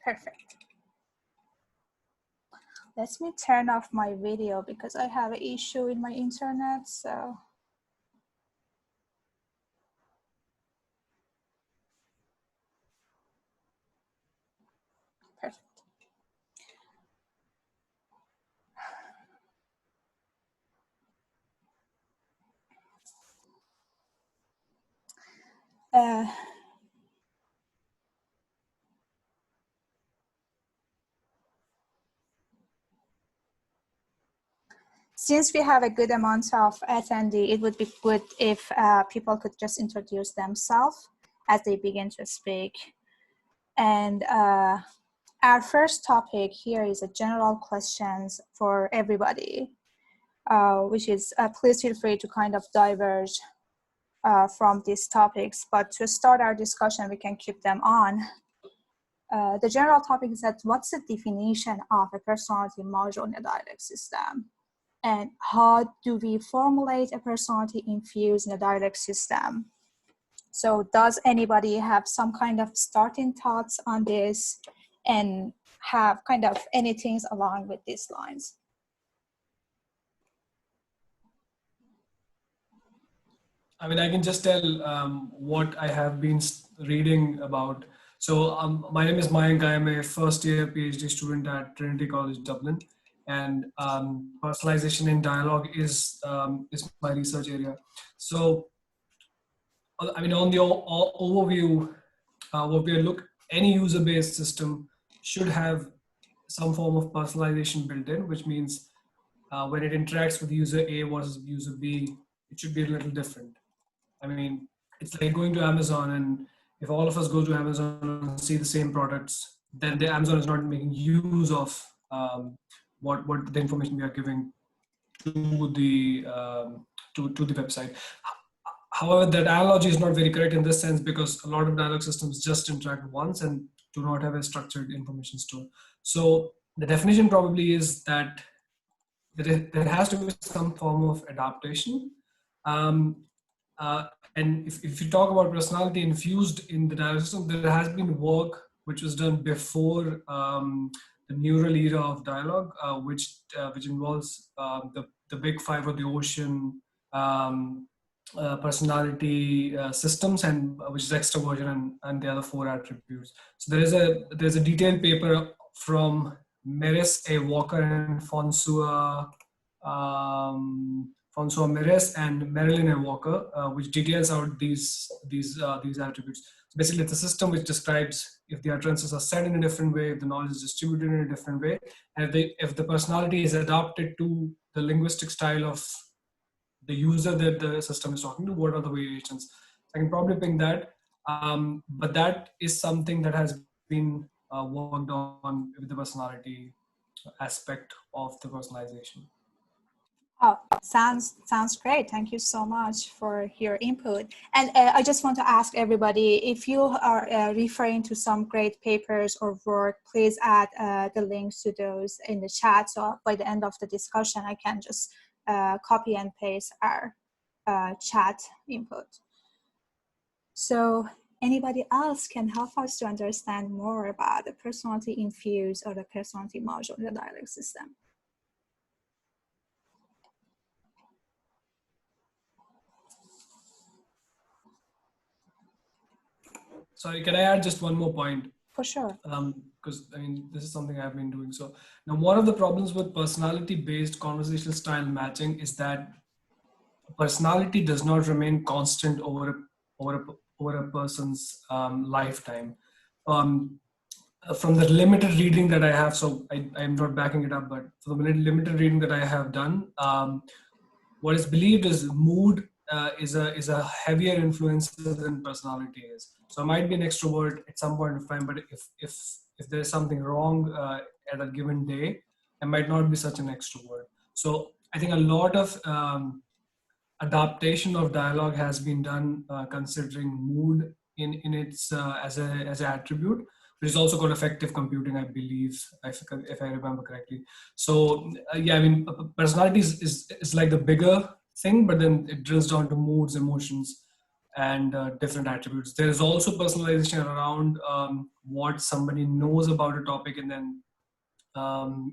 Perfect. Let me turn off my video because I have an issue with my internet, so. Perfect. Since we have a good amount of attendee, it would be good if people could just introduce themselves as they begin to speak. And our first topic here is a general questions for everybody, which is please feel free to kind of diverge from these topics. But to start our discussion, we can keep them on. The general topic is that what's the definition of a personality module in a dialect system? And how do we formulate a personality infused in a dialect system? So does anybody have some kind of starting thoughts on this and have kind of anything along with these lines? I mean, I can just tell what I have been reading about. So my name is Mayank. I am a first year PhD student at Trinity College Dublin, and personalization in dialogue is my research area. So, I mean, on the overview, what we look, any user-based system should have some form of personalization built in, which means when it interacts with user A versus user B, it should be a little different. I mean, it's like going to Amazon, and if all of us go to Amazon and see the same products, then the Amazon is not making use of what the information we are giving to the website. However, that analogy is not very correct in this sense because a lot of dialogue systems just interact once and do not have a structured information store. So the definition probably is that there has to be some form of adaptation. And if you talk about personality infused in the dialogue system, there has been work which was done before the neural era of dialogue, which involves the big five of the ocean personality systems, and which is extroversion and the other four attributes. So there's a detailed paper from Meres A. Walker and François Meres and Marilyn A. Walker, which details out these attributes. So basically, it's a system which describes if the utterances are said in a different way, if the knowledge is distributed in a different way, and if the personality is adapted to the linguistic style of the user that the system is talking to, what are the variations? I can probably ping that, but that is something that has been worked on with the personality aspect of the personalization. Oh, sounds great. Thank you so much for your input. And I just want to ask everybody, if you are referring to some great papers or work, please add the links to those in the chat. So by the end of the discussion, I can just copy and paste our chat input. So anybody else can help us to understand more about the personality infused or the personality module in the dialect system. Sorry, can I add just one more point? For sure. Because I mean, this is something I've been doing. So now, one of the problems with personality-based conversational style matching is that personality does not remain constant over a person's lifetime. From the limited reading that I have, so I'm not backing it up, but for the limited reading that I have done, what is believed is mood is a heavier influence than personality is. So I might be an extrovert at some point of time, but if there is something wrong at a given day, I might not be such an extrovert. So I think a lot of adaptation of dialogue has been done considering mood in its as an attribute, which is also called affective computing, I believe, if I remember correctly. So yeah, I mean, personality is like the bigger thing, but then it drills down to moods, emotions, and different attributes. There is also personalization around what somebody knows about a topic, and then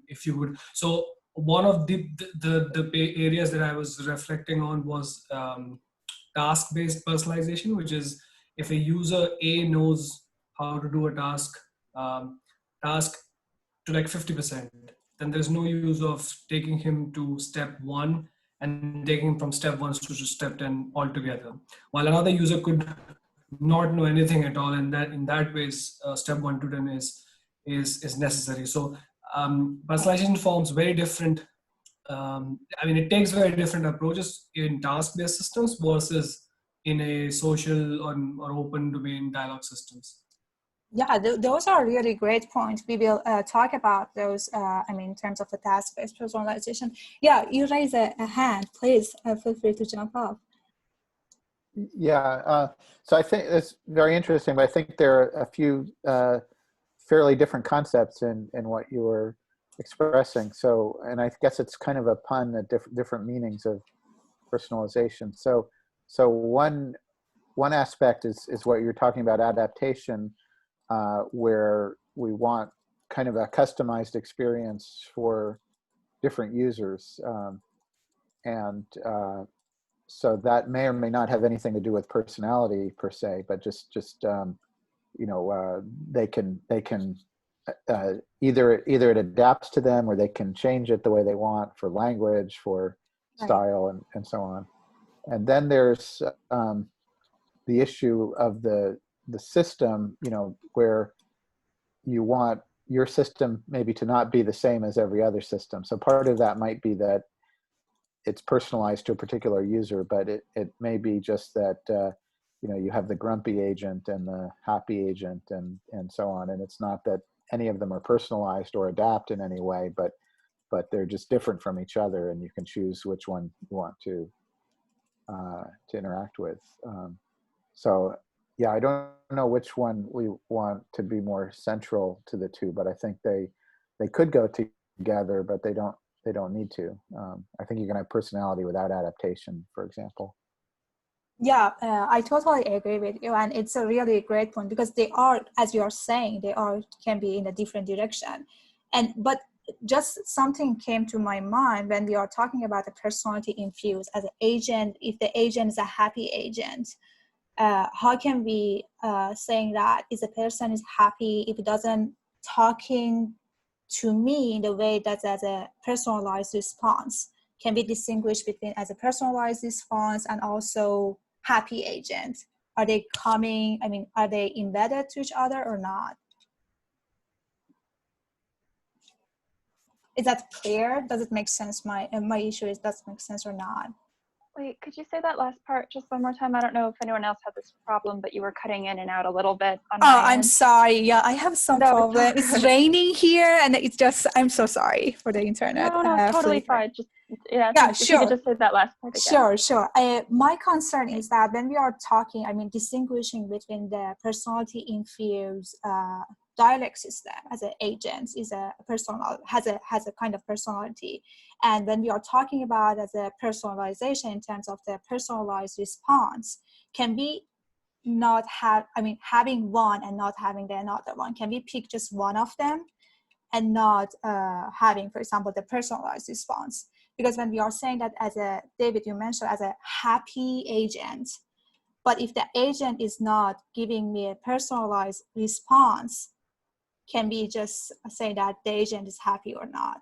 if you would. So one of the areas that I was reflecting on was task-based personalization, which is if a user A knows how to do a task to like 50%, then there's no use of taking him to step one and taking him from step one to step 10 altogether. While another user could not know anything at all, and that in that ways, step 1 to 10 is necessary. So personalization forms very different. I mean, it takes very different approaches in task-based systems versus in a social or open domain dialogue systems. Yeah, those are really great points. We will talk about those, I mean, in terms of the task-based personalization. Yeah, you raise a hand. Please feel free to jump off. Yeah, so I think it's very interesting, but I think there are a few fairly different concepts in what you were expressing. So, and I guess it's kind of a pun at different meanings of personalization. So one aspect is what you're talking about, adaptation, where we want kind of a customized experience for different users, and so that may or may not have anything to do with personality per se, but just you know, they can either it adapts to them, or they can change it the way they want for language, for style, and so on. And then there's the issue of the system, you know, where you want your system maybe to not be the same as every other system. So part of that might be that it's personalized to a particular user, but it may be just that you know, you have the grumpy agent and the happy agent and so on, and it's not that any of them are personalized or adapt in any way, but they're just different from each other, and you can choose which one you want to interact with. So yeah, I don't know which one we want to be more central to the two, but I think they could go together, but they don't need to. I think you can have personality without adaptation, for example. Yeah, I totally agree with you, and it's a really great point, because they are, as you are saying, can be in a different direction, but just something came to my mind when we are talking about the personality infused as an agent. If the agent is a happy agent, how can we saying that is a person is happy if it doesn't talking to me in the way that's as a personalized response? Can be distinguished between as a personalized response and also happy agent? Are they coming, I mean, are they embedded to each other or not? Is that clear? Does it make sense? My issue is, does it make sense or not? Wait, could you say that last part just one more time? I don't know if anyone else had this problem, but you were cutting in and out a little bit on my I'm end. sorry. Yeah, I have some problem. It's raining here, and it's just, I'm so sorry for the internet. No, totally fine. Just yeah, if you could just say that last part again. Sure. My concern is that when we are talking, I mean, distinguishing between the personality infused dialect system as an agent is a personal, has a kind of personality, and when we are talking about as a personalization in terms of the personalized response, can be not have, I mean, having one and not having the another one. Can we pick just one of them and not having, for example, the personalized response? Because when we are saying that, as a David, you mentioned as a happy agent, but if the agent is not giving me a personalized response, can we just say that the agent is happy or not?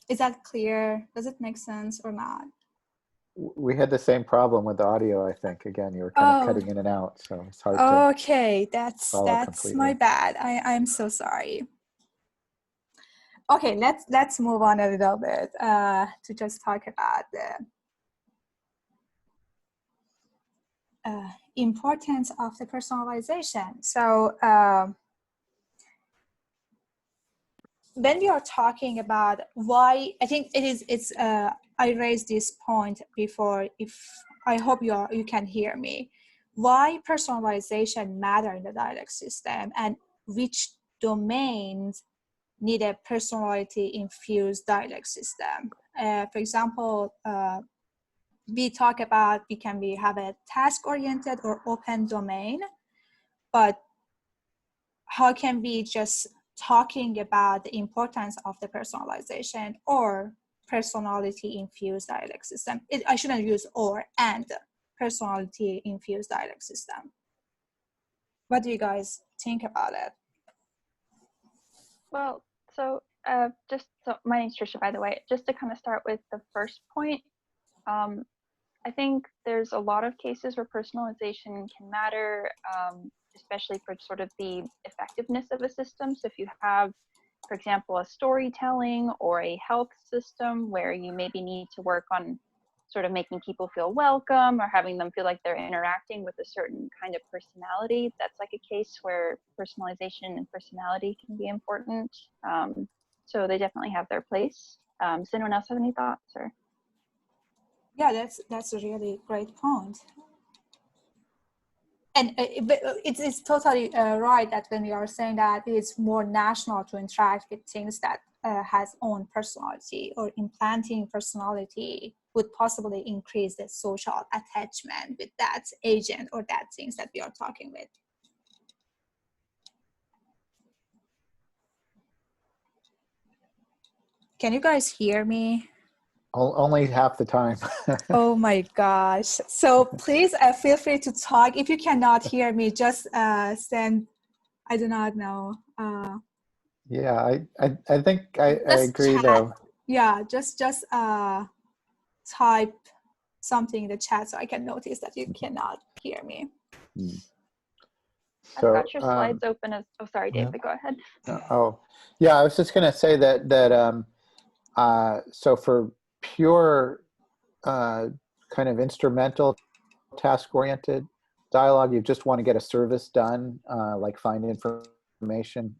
Is that clear? Does it make sense or not? We had the same problem with the audio, I think. Again, you were kind of cutting in and out, so it's hard to okay, that's completely. my bad. I'm so sorry. Okay, let's move on a little bit to just talk about the importance of the personalization. So when we are talking about why, I think it's I raised this point before. If I hope you can hear me, why personalization matter in the dialect system, and which domains need a personality infused dialect system. For example, we talk about we have a task-oriented or open domain, but how can we just talking about the importance of the personalization or personality-infused dialect system? I shouldn't use or and personality-infused dialect system. What do you guys think about it? Well, so my name's Trisha, by the way. Just to kind of start with the first point, I think there's a lot of cases where personalization can matter, especially for sort of the effectiveness of a system. So if you have, for example, a storytelling or a health system where you maybe need to work on sort of making people feel welcome or having them feel like they're interacting with a certain kind of personality, that's like a case where personalization and personality can be important. So they definitely have their place. Does anyone else have any thoughts? Or? Yeah, that's a really great point. And it's totally right that when we are saying that it's more national to interact with things that has own personality, or implanting personality would possibly increase the social attachment with that agent or that things that we are talking with. Can you guys hear me? Only half the time. Oh my gosh. So please feel free to talk. If you cannot hear me, just send, I do not know. Yeah, I think I agree chat. though. Yeah, just type something in the chat so I can notice that you cannot hear me. I've got your slides open as, oh, sorry, David, go ahead. Oh, yeah, I was just going to say that so for pure kind of instrumental task-oriented dialogue, you just want to get a service done, like find information,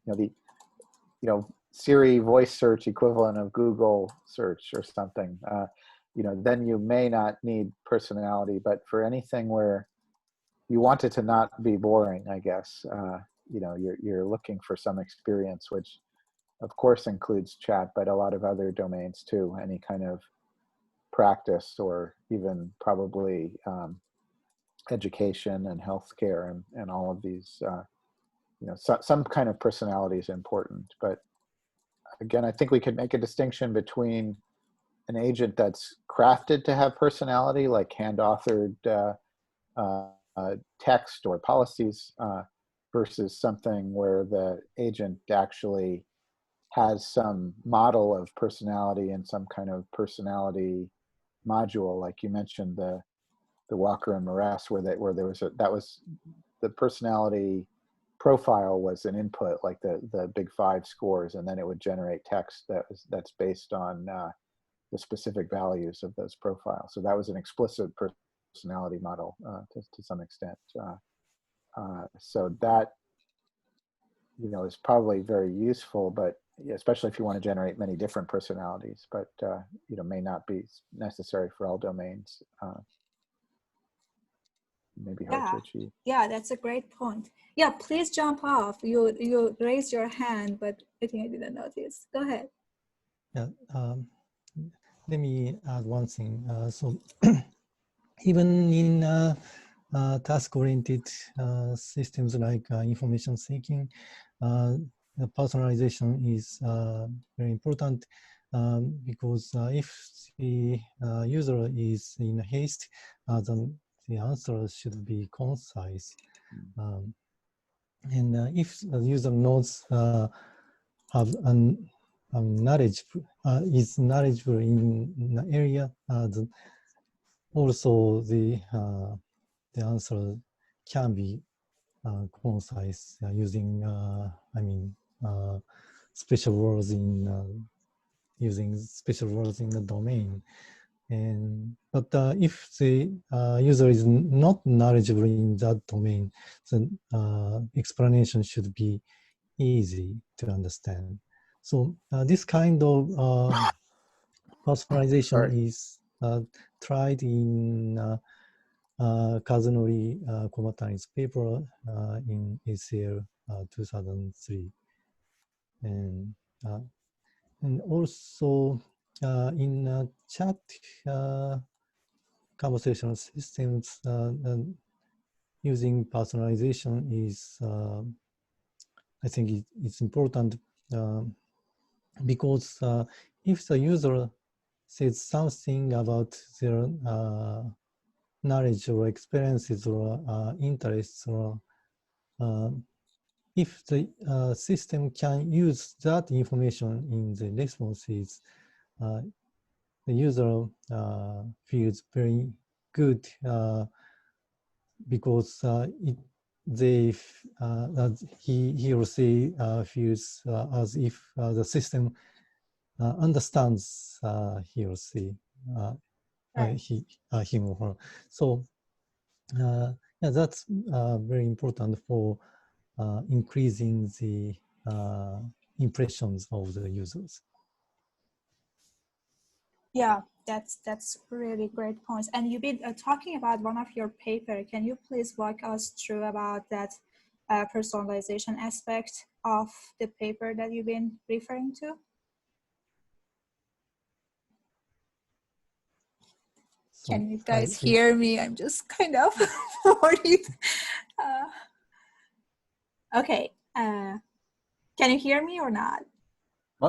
Siri voice search equivalent of Google search or something, then you may not need personality. But for anything where you want it to not be boring, I guess, you're looking for some experience, which of course includes chat, but a lot of other domains too, any kind of practice, or even probably education and healthcare and all of these, some kind of personality is important. But again, I think we could make a distinction between an agent that's crafted to have personality, like hand-authored text or policies, versus something where the agent actually has some model of personality and some kind of personality module, like you mentioned the Walker and Morass, where there was the personality profile was an input, like the big 5 scores, and then it would generate text that's based on the specific values of those profiles. So that was an explicit personality model to some extent. So that is probably very useful, but especially if you want to generate many different personalities, but may not be necessary for all domains. Maybe hard to achieve. Yeah, that's a great point. Yeah, please jump off. You raised your hand, but I think I didn't notice. Go ahead. Yeah, let me add one thing. So even in task-oriented systems like information seeking, the personalization is very important, because if the user is in haste, then the answer should be concise. And if the user knows, have knowledge, is knowledgeable in the area, also the answer can be concise, using special words in using special words in the domain. But if the user is not knowledgeable in that domain, then explanation should be easy to understand. So this kind of personalization is tried in Kazunori Komatani's paper in ACL 2003. And also in chat conversational systems using personalization is, I think it's important because if the user says something about their knowledge or experiences or interests, or if the system can use that information in the responses, the user feels very good because he or she feels as if the system understands he or she, Right. him or her. So yeah, that's very important for increasing the impressions of the users. Yeah, that's really great points. And you've been talking about one of your paper. Can you please walk us through about that personalization aspect of the paper that you've been referring to? So can you guys hear me? I'm just kind of worried. Okay. Can you hear me or not?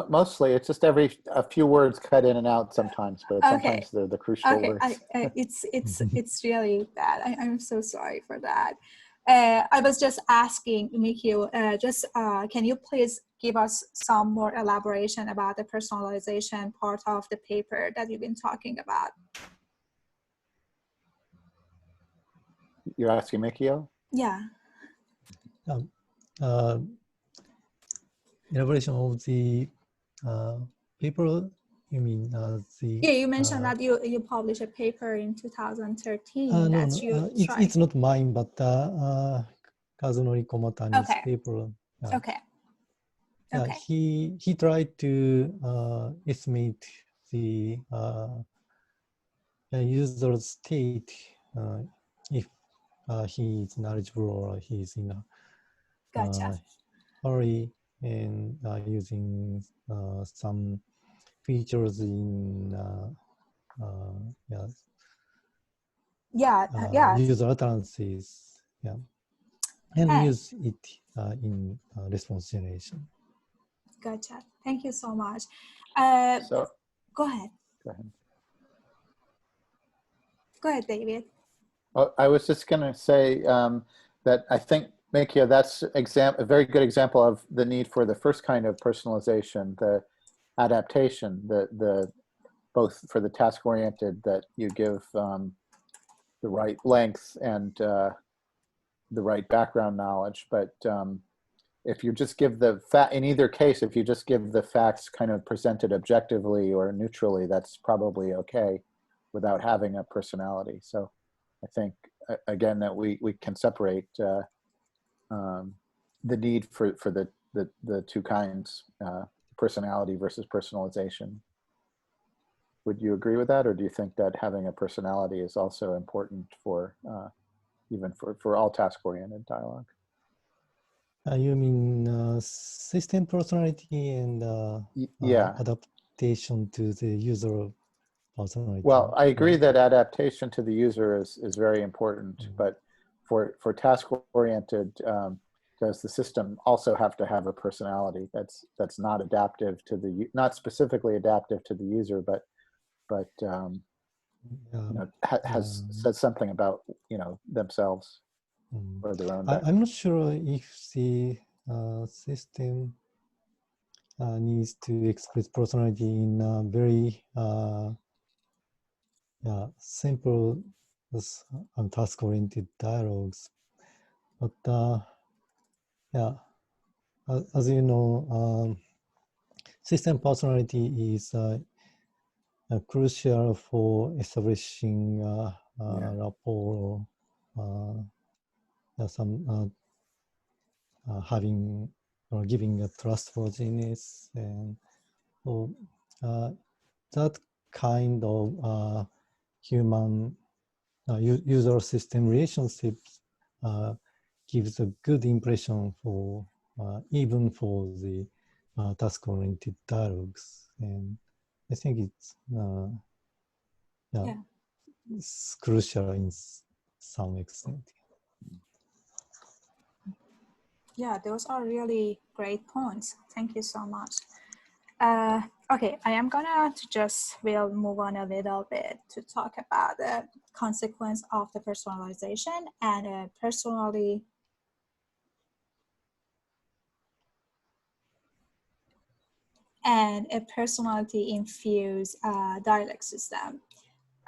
Mostly, it's just a few words cut in and out sometimes, but sometimes they're the crucial words. It's really bad. I'm so sorry for that. I was just asking Mikio, can you please give us some more elaboration about the personalization part of the paper that you've been talking about? You're asking Mikio? Yeah. Elaboration of the paper, you mean Yeah, you mentioned that you published a paper in 2013. No, it's not mine, but Kazunori Komatani's paper. Okay. Yeah, he tried to estimate the user's state if he is knowledgeable or he is in a hurry, and using some features in user utterances, and use it in response generation. Gotcha. Thank you so much. So, go ahead. Go ahead, David. Oh, I was just going to say that I think, Mikio, that's a very good example of the need for the first kind of personalization, the adaptation, the both for the task-oriented, that you give the right length and the right background knowledge. But if you just give in either case, if you just give the facts kind of presented objectively or neutrally, that's probably okay without having a personality. So I think, again, that we can separate the need for the two kinds, personality versus personalization. Would you agree with that, or do you think that having a personality is also important for even for all task-oriented dialogue? You mean system personality and adaptation to the user personality? Well, I agree that adaptation to the user is very important, but for task-oriented, does the system also have to have a personality that's not adaptive to not specifically adaptive to the user, but says something about themselves or their own background? I'm not sure if the system needs to express personality in very simple task-oriented dialogues, but as you know, system personality is crucial for establishing rapport, some having or giving a trustworthiness, and so that kind of human user system relationships gives a good impression for even for the task-oriented dialogues, and I think it's is crucial in some extent. Yeah, those are really great points. Thank you so much. Okay, I am we'll move on a little bit to talk about the consequence of the personalization and a personality infused dialect system.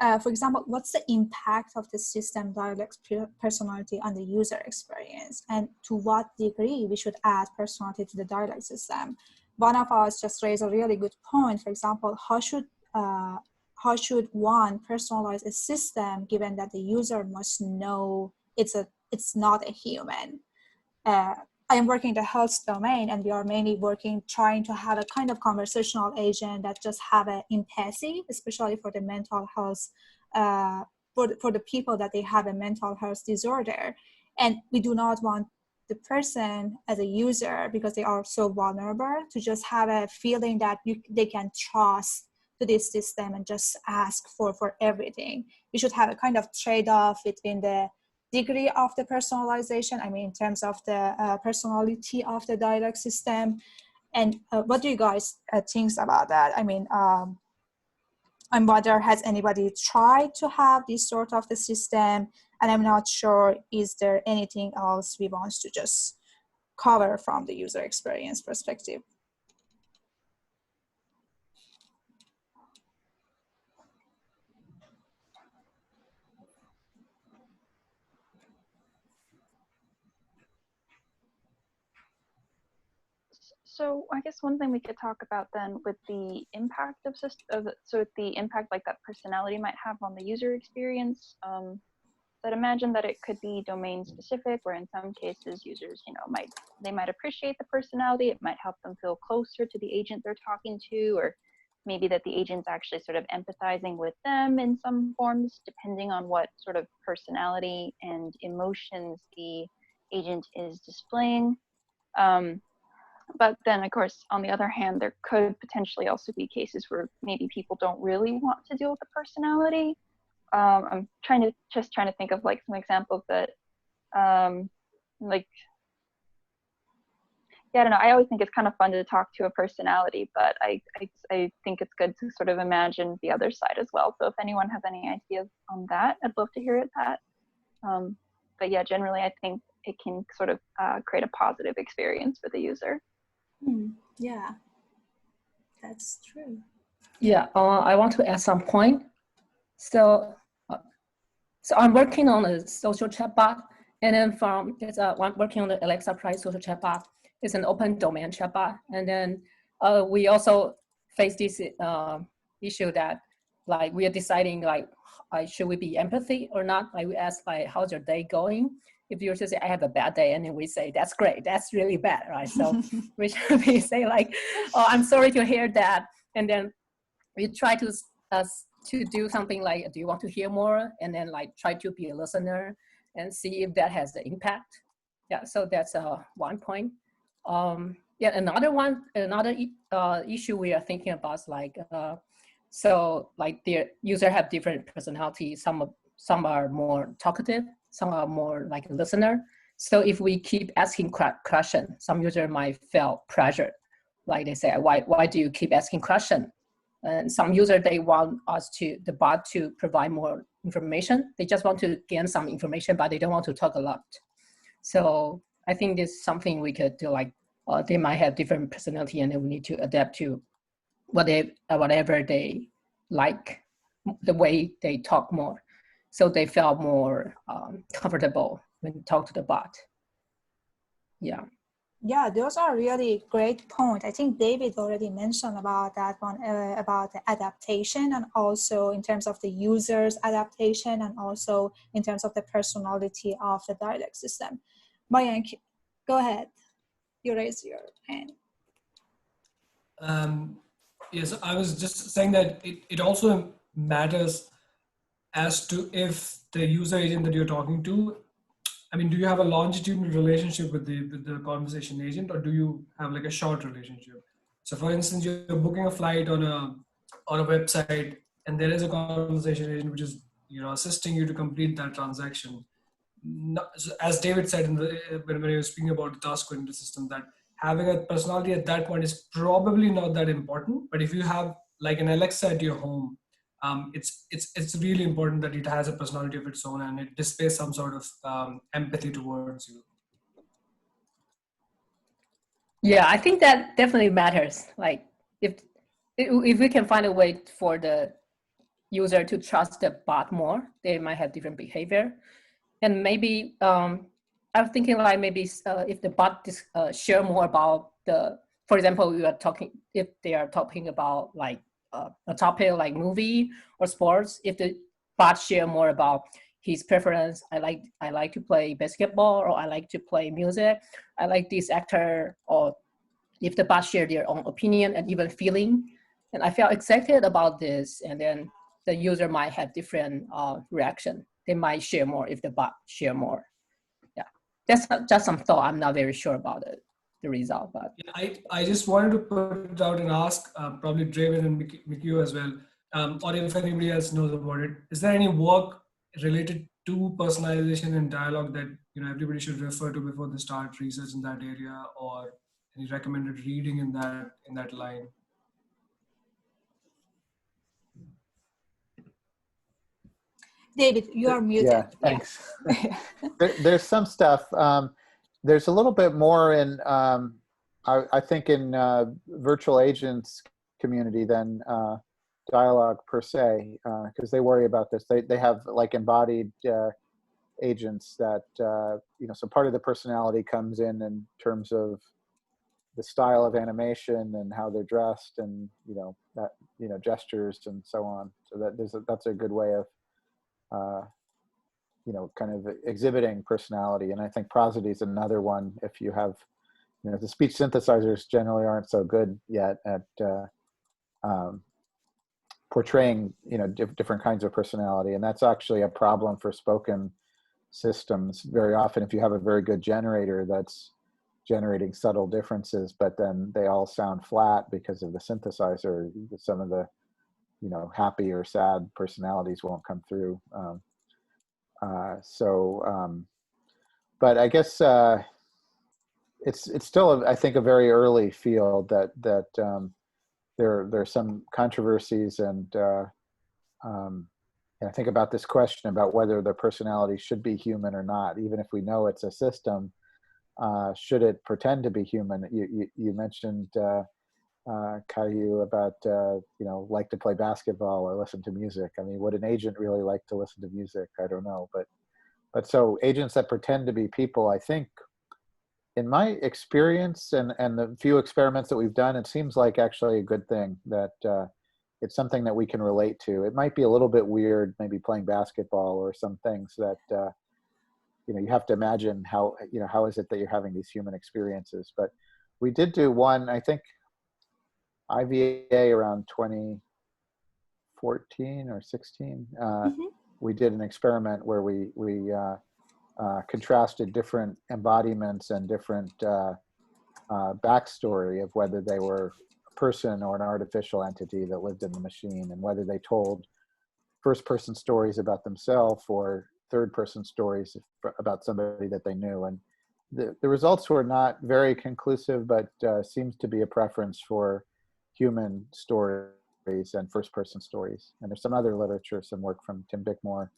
For example, what's the impact of the system dialect personality on the user experience, and to what degree we should add personality to the dialect system? One of us just raised a really good point. For example, how should one personalize a system given that the user must know it's not a human? I am working in the health domain, and we are mainly trying to have a kind of conversational agent that just have an empathy, especially for the mental health, for the people that they have a mental health disorder. And we do not want the person as a user, because they are so vulnerable, to just have a feeling that they can trust to this system and just ask for everything. We should have a kind of trade-off between the degree of the personalization, I mean, in terms of the personality of the dialect system. And what do you guys think about that? I mean, I'm wondering, has anybody tried to have this sort of the system? And I'm not sure, is there anything else we want to just cover from the user experience perspective? So I guess one thing we could talk about then with the impact of the impact like that personality might have on the user experience. I'd imagine that it could be domain specific, where in some cases users, might appreciate the personality. It might help them feel closer to the agent they're talking to, or maybe that the agent's actually sort of empathizing with them in some forms, depending on what sort of personality and emotions the agent is displaying. But then, of course, on the other hand, there could potentially also be cases where maybe people don't really want to deal with the personality. I'm trying to think of like some examples that, I don't know. I always think it's kind of fun to talk to a personality, but I think it's good to sort of imagine the other side as well. So if anyone has any ideas on that, I'd love to hear that. But yeah, generally, I think it can sort of create a positive experience for the user. Yeah, that's true. Yeah, I want to add some point. So I'm working on a social chatbot, and then I'm working on the Alexa Price social chatbot. It's an open domain chatbot, and then we also face this issue that like we are deciding like should we be empathy or not? Like we ask like how's your day going? If you say I have a bad day, and then we say that's great, that's really bad, right? So we say like, oh, I'm sorry to hear that, and then we try to do something like, do you want to hear more? And then like try to be a listener and see if that has the impact. Yeah, so that's one point. Yeah, another issue we are thinking about is like, so like the user have different personalities. Some are more talkative, some are more like a listener. So if we keep asking questions, some user might feel pressure. Like they say, why do you keep asking questions? And some user, they want the bot to provide more information. They just want to gain some information, but they don't want to talk a lot. So I think this is something we could do, like they might have different personality, and then we need to adapt to whatever they like, the way they talk more. So they feel more comfortable when you talk to the bot. Yeah. Yeah, those are really great points. I think David already mentioned about that one, about the adaptation, and also in terms of the user's adaptation, and also in terms of the personality of the dialect system. Mayank, go ahead. You raise your hand. Yes, I was just saying that it also matters as to if the user agent that you're talking to, I mean, do you have a longitudinal relationship with the conversation agent, or do you have like a short relationship? So for instance, you're booking a flight on a website, and there is a conversation agent which is assisting you to complete that transaction. As David said when he was speaking about the task-oriented system, that having a personality at that point is probably not that important. But if you have like an Alexa at your home, it's really important that it has a personality of its own and it displays some sort of empathy towards you. Yeah, I think that definitely matters. Like if we can find a way for the user to trust the bot more, they might have different behavior. And maybe I'm thinking like maybe if the bot share more about for example, if they are talking about like a topic like movie or sports, if the bot share more about his preference, I like to play basketball, or I like to play music, I like this actor, or if the bot share their own opinion and even feeling, and I felt excited about this, and then the user might have different reaction. They might share more if the bot share more. Yeah, that's just some thought. I'm not very sure about the result, but I just wanted to put it out and ask probably Draven and Mikio as well, or if anybody else knows about it. Is there any work related to personalization and dialogue that everybody should refer to before they start research in that area, or any recommended reading in that line? David, you are muted. Yeah, thanks. There's some stuff. There's a little bit more in, I think, in virtual agents community than dialogue per se, because they worry about this. They have like embodied agents that, so part of the personality comes in terms of the style of animation and how they're dressed and, gestures and so on. So that's a good way of, kind of exhibiting personality. And I think prosody is another one. If you have, the speech synthesizers generally aren't so good yet at portraying, different kinds of personality. And that's actually a problem for spoken systems. Very often, if you have a very good generator that's generating subtle differences, but then they all sound flat because of the synthesizer, some of the, happy or sad personalities won't come through. But I guess it's still, I think, a very early field that there's some controversies, and I think about this question about whether the personality should be human or not. Even if we know it's a system, should it pretend to be human? You mentioned Caillou about like to play basketball or listen to music. I mean, would an agent really like to listen to music? I don't know, but so agents that pretend to be people, I think, in my experience and the few experiments that we've done, it seems like actually a good thing, that it's something that we can relate to. It might be a little bit weird, maybe playing basketball or some things that you have to imagine how is it that you're having these human experiences. But we did do one, I think, IVA around 2014 or 16. We did an experiment where we contrasted different embodiments and different backstory of whether they were a person or an artificial entity that lived in the machine, and whether they told first-person stories about themselves or third-person stories about somebody that they knew. And the results were not very conclusive, but seems to be a preference for human stories and first-person stories. And there's some other literature, some work from Tim Bickmore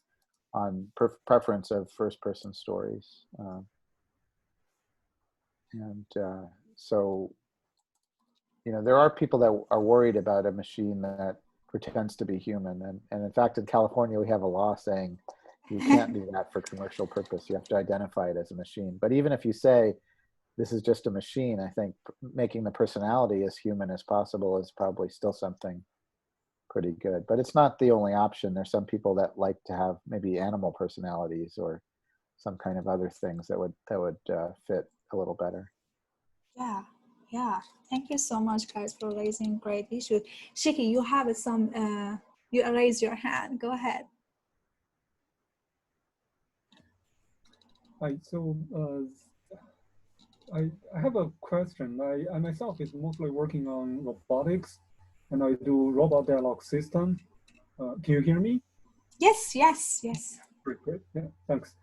on preference of first-person stories. So, there are people that are worried about a machine that pretends to be human. And in fact, in California, we have a law saying you can't do that for commercial purpose. You have to identify it as a machine. But even if you say, this is just a machine, I think making the personality as human as possible is probably still something pretty good. But it's not the only option. There's some people that like to have maybe animal personalities or some kind of other things that would fit a little better. Yeah. Thank you so much, guys, for raising great issues. Shiki, you have some. You raise your hand. Go ahead. Hi. So I have a question. I myself is mostly working on robotics, and I do robot dialogue system. Can you hear me? Yes, yes, yes. Great. Yeah, thanks.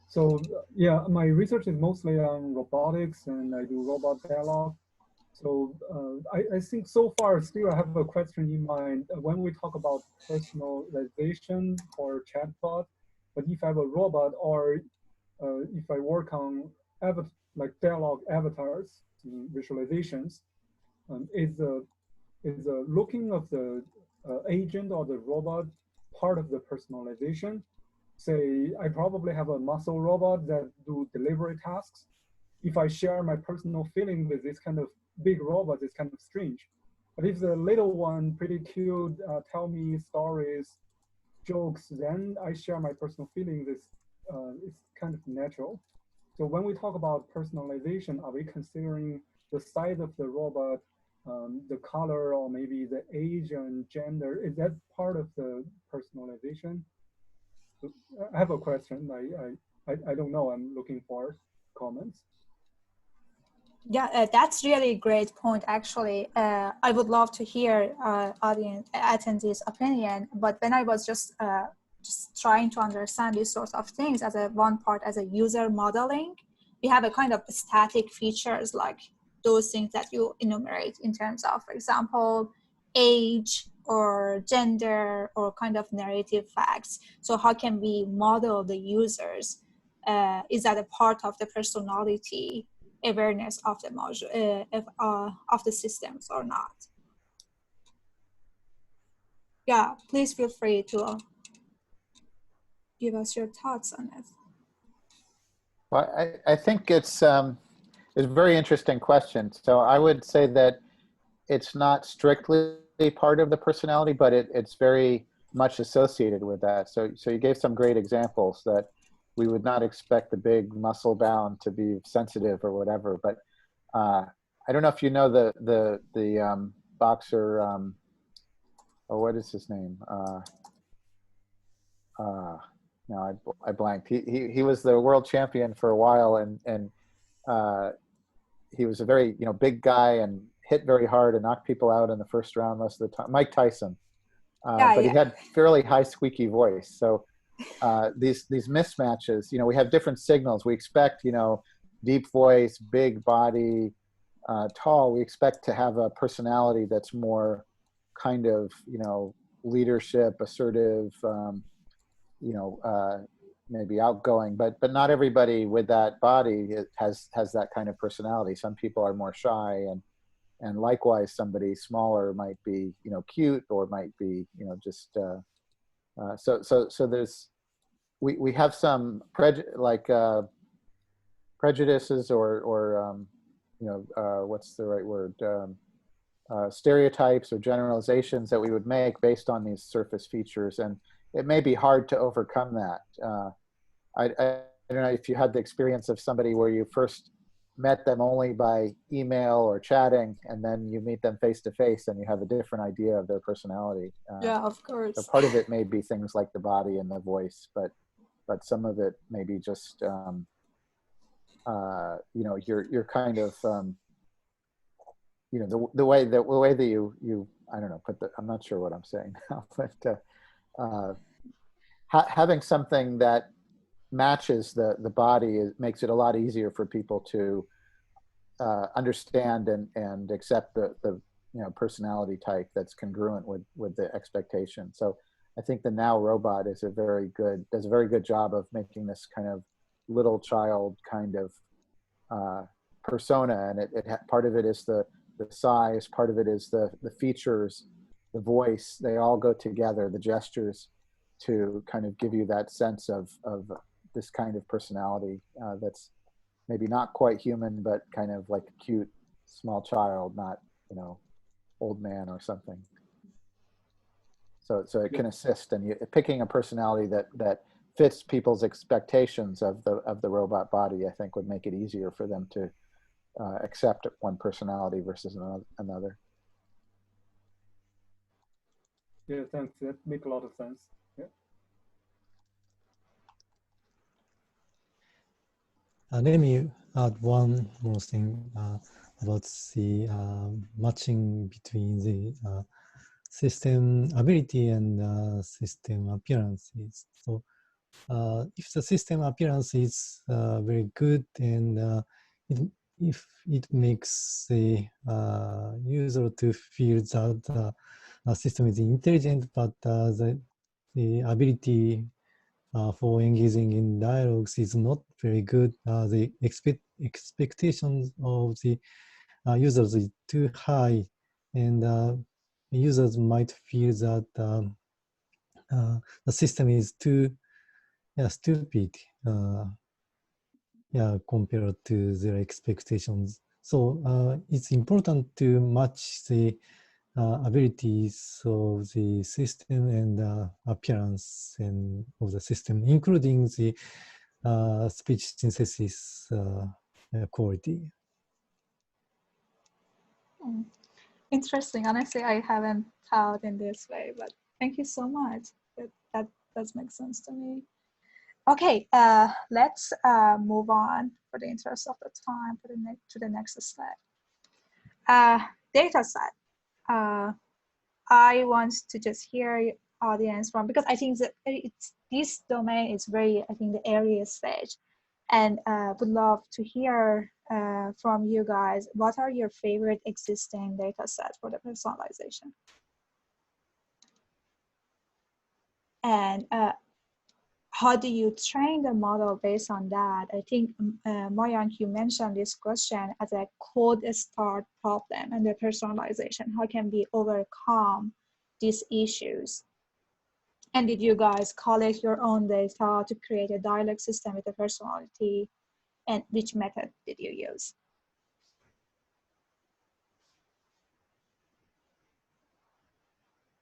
So yeah, my research is mostly on robotics, and I do robot dialogue. So I think so far still I have a question in mind when we talk about personalization for chatbot. But if I have a robot, or if I work on like dialogue avatars, visualizations, is the looking of the agent or the robot part of the personalization. Say I probably have a muscle robot that do delivery tasks. If I share my personal feeling with this kind of big robot, it's kind of strange. But if the little one, pretty cute, tell me stories, jokes, then I share my personal feelings. It's kind of natural. So when we talk about personalization, are we considering the size of the robot, the color, or maybe the age and gender? Is that part of the personalization? So I have a question. I don't know. I'm looking for comments. Yeah, that's really a great point, actually. I would love to hear audience attendees' opinion, but when I was just trying to understand these sorts of things as a one part as a user modeling, we have a kind of static features like those things that you enumerate in terms of, for example, age or gender or kind of narrative facts. So how can we model the users? Is that a part of the personality awareness of the module of the systems or not? Yeah, please feel free to give us your thoughts on it. Well, I think it's a very interesting question. So I would say that it's not strictly part of the personality, but it's very much associated with that. So you gave some great examples that we would not expect the big muscle bound to be sensitive or whatever. But I don't know if you know the boxer, or what is his name? No, I blanked. He was the world champion for a while, and he was a very big guy and hit very hard and knocked people out in the first round most of the time. Mike Tyson, but he had fairly high squeaky voice. So these mismatches, we have different signals. We expect deep voice, big body, tall. We expect to have a personality that's more kind of leadership, assertive. Maybe outgoing, but not everybody with that body has that kind of personality. Some people are more shy, and likewise somebody smaller might be cute, or might be just so there's we have some prejudices or what's the right word, stereotypes or generalizations that we would make based on these surface features, and it may be hard to overcome that. I don't know if you had the experience of somebody where you first met them only by email or chatting, and then you meet them face to face and you have a different idea of their personality. Yeah, of course. So part of it may be things like the body and the voice, but some of it may be just you're kind of the way that you I don't know, I'm not sure what I'm saying now, but having something that matches the body makes it a lot easier for people to understand and accept the personality type that's congruent with the expectation. So I think the Now robot does a very good job of making this kind of little child kind of persona, and part of it is the size, part of it is the features, the voice. They all go together, the gestures, to kind of give you that sense of this kind of personality that's maybe not quite human, but kind of like a cute small child, not old man or something. So it can assist, and picking a personality that fits people's expectations of the robot body, I think, would make it easier for them to accept one personality versus another. Yeah, thanks. That makes a lot of sense. Yeah. Let me add one more thing about the matching between the system ability and system appearances. So if the system appearance is very good and if it makes the user to feel that the system is intelligent, but the ability for engaging in dialogues is not very good, the expectations of the users is too high, and users might feel that the system is too stupid compared to their expectations. So it's important to match the abilities of the system and appearance and of the system, including the speech synthesis quality. Interesting. Honestly, I haven't thought in this way, but thank you so much. That does make sense to me. Okay, let's move on for the interest of the time to the next slide. Data set. I want to just hear audience from, because I think that this domain is very, I think, the early stage, and would love to hear from you guys. What are your favorite existing data sets for the personalization? And how do you train the model based on that? I think, Mayank, you mentioned this question as a code start problem and the personalization. How can we overcome these issues? And did you guys collect your own data to create a dialect system with a personality? And which method did you use?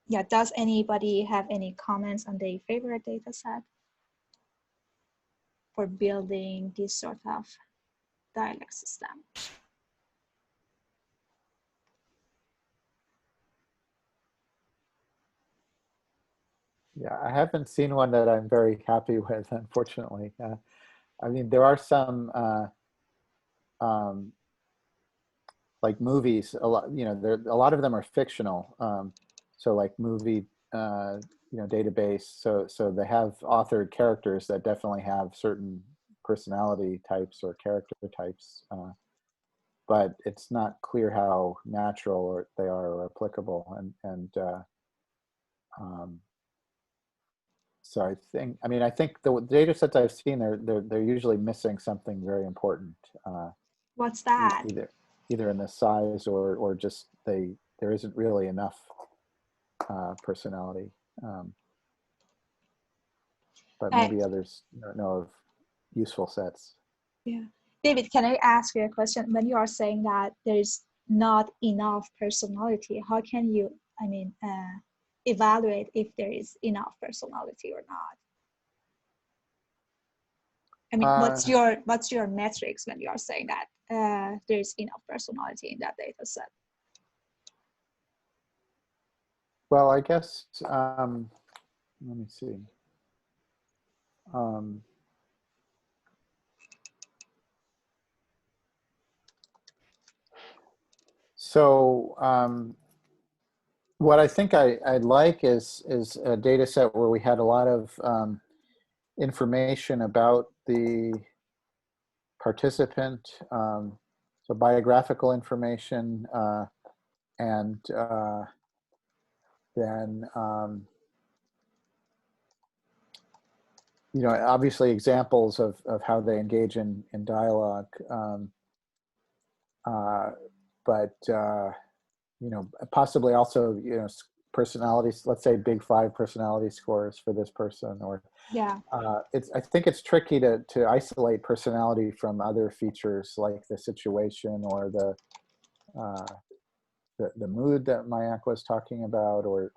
Yeah, does anybody have any comments on their favorite data set for building this sort of dialect system? Yeah, I haven't seen one that I'm very happy with, unfortunately. I mean, there are some like movies. A lot, a lot of them are fictional. So like movie, database. So they have authored characters that definitely have certain personality types or character types, but it's not clear how natural they are or applicable. So I think the data sets I've seen, they're usually missing something very important. What's that? Either in the size or just there isn't really enough personality. But maybe others know of useful sets. Yeah, David, can I ask you a question? When you are saying that there's not enough personality, how can you, evaluate if there is enough personality or not? I mean, what's your metrics when you are saying that there's enough personality in that data set? Well, I guess, let me see. What I think I'd like is a data set where we had a lot of information about the participant, so biographical information, and then obviously examples of how they engage in dialogue, but possibly also personalities. Let's say big 5 personality scores for this person, or yeah. I think it's tricky to isolate personality from other features like the situation or the mood that Mayank was talking about, or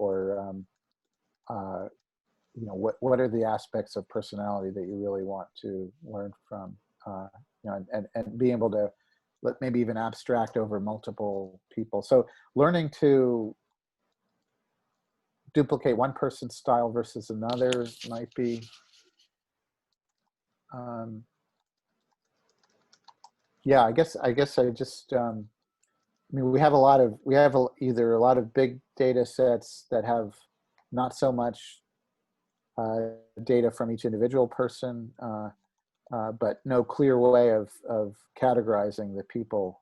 what are the aspects of personality that you really want to learn from, and be able to maybe even abstract over multiple people. So learning to duplicate one person's style versus another might be, yeah, I guess I just, mean, either a lot of big data sets that have not so much data from each individual person, but no clear way of categorizing the people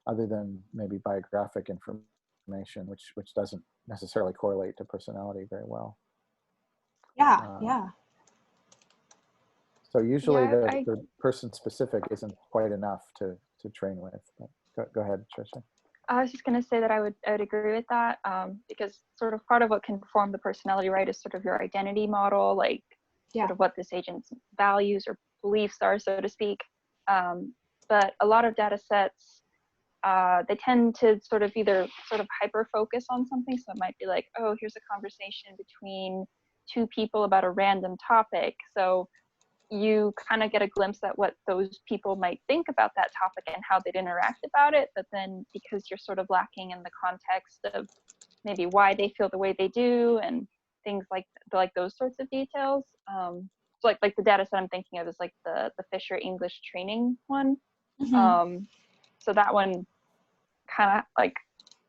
other than maybe biographic information, which doesn't necessarily correlate to personality very well. Yeah, yeah. So usually Yeah, the person specific isn't quite enough to train with. But go ahead, Trisha. I was just going to say that I would agree with that, because sort of part of what can form the personality, right, is sort of your identity model, like sort of what this agent's values or beliefs are, so to speak. But a lot of data sets, they tend to sort of either sort of hyper focus on something. So it might be like, oh, here's a conversation between two people about a random topic. So you kind of get a glimpse at what those people might think about that topic and how they'd interact about it. But then because you're sort of lacking in the context of maybe why they feel the way they do and things like those sorts of details. So like the data set I'm thinking of is like the Fisher English training one. So that one kind of like,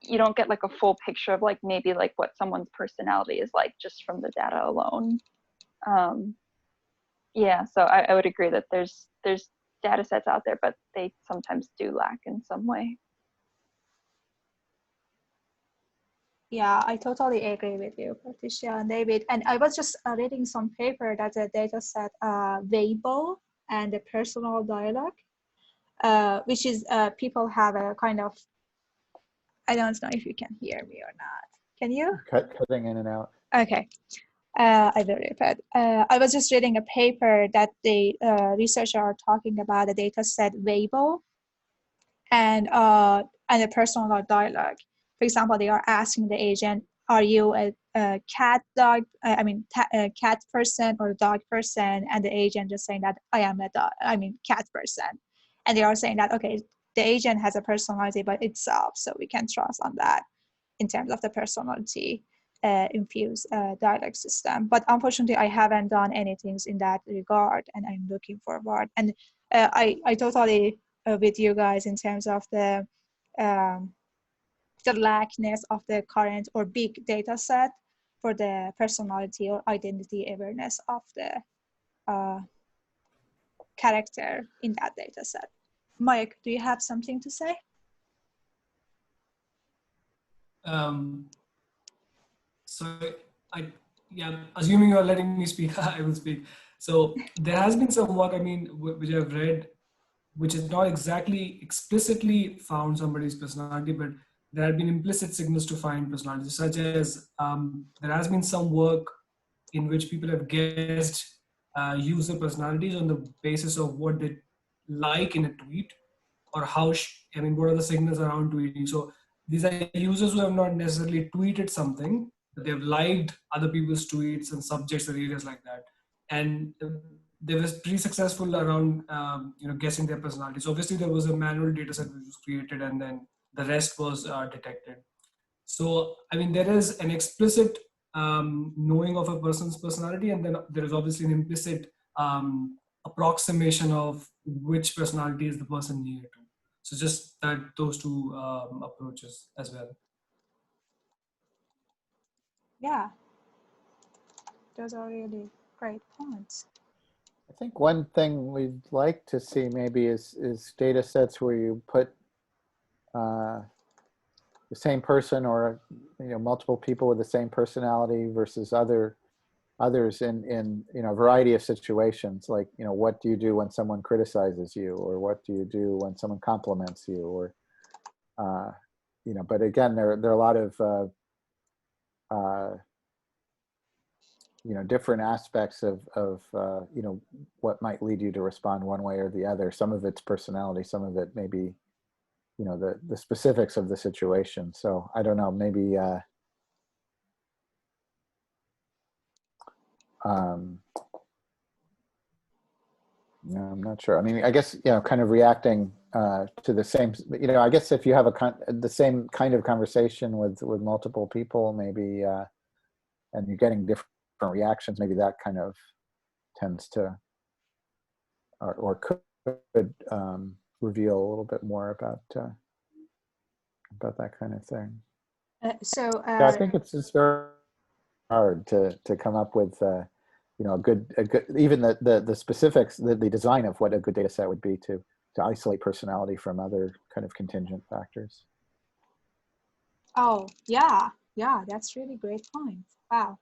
you don't get like a full picture of like maybe like what someone's personality is like just from the data alone. Yeah, so I would agree that there's data sets out there, but they sometimes do lack in some way. Yeah, I totally agree with you, Patricia and David. And I was just reading some paper that the data set Baee and the personal dialogue, which is people have a kind of, I don't know if you can hear me or not. Can you? Cutting in and out. Okay. I will repeat. I was just reading a paper that the researchers are talking about the data set Baee and the personal dialogue. For example, they are asking the agent, "Are you a cat dog? A cat person or a dog person?" And the agent just saying that I am a dog. Cat person. And they are saying that okay, the agent has a personality by itself, so we can trust on that in terms of the personality infused dialect system. But unfortunately, I haven't done anything in that regard, and I'm looking forward. And I totally with you guys in terms of the lackness of the current or big data set for the personality or identity awareness of the character in that data set. Mike, do you have something to say? So assuming you're letting me speak, I will speak. So there has been some work, which I've read, which is not exactly explicitly found somebody's personality, but there have been implicit signals to find personality, such as there has been some work in which people have guessed user personalities on the basis of what they like in a tweet, or what are the signals around tweeting. So these are users who have not necessarily tweeted something, but they've liked other people's tweets and subjects and areas like that. And they were pretty successful around guessing their personalities. Obviously, there was a manual data set which was created, and then the rest was detected. So, there is an explicit knowing of a person's personality, and then there is obviously an implicit approximation of which personality is the person near to. So just those two approaches as well. Yeah, those are really great points. I think one thing we'd like to see maybe is data sets where you put the same person or multiple people with the same personality versus others in a variety of situations, like what do you do when someone criticizes you, or what do you do when someone compliments you, or but again there are a lot of different aspects of what might lead you to respond one way or the other. Some of it's personality, some of it maybe the specifics of the situation. So I don't know, maybe I'm not sure. I guess kind of reacting to the same. I guess if you have the same kind of conversation with multiple people, maybe, and you're getting different reactions, maybe that kind of tends to, or could reveal a little bit more about about that kind of thing. So Yeah, I think it's just very hard to come up with you know, a good even the specifics, the design of what a good data set would be to isolate personality from other kind of contingent factors. oh yeah, that's really great point. Wow.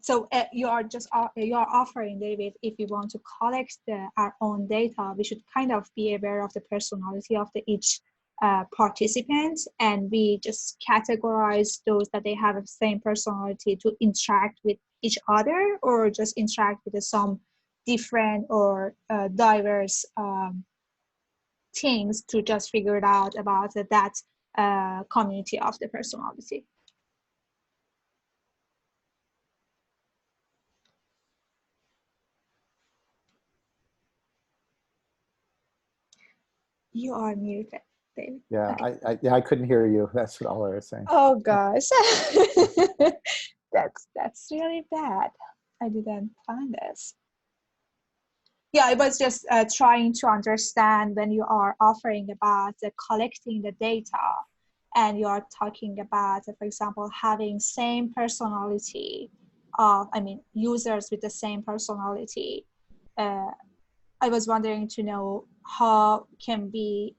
So you are just you are offering, David, if we want to collect our own data, we should kind of be aware of the personality of each participant, and we just categorize those that they have the same personality to interact with each other, or just interact with some different or diverse things to just figure it out about that community of the personality. You are muted, David. Yeah, Okay. I couldn't hear you. That's all I was saying. Oh gosh, that's really bad. I didn't find this. Yeah, I was just trying to understand when you are offering about collecting the data, and you are talking about, for example, having same personality. I mean, users with the same personality. I was wondering to know how can we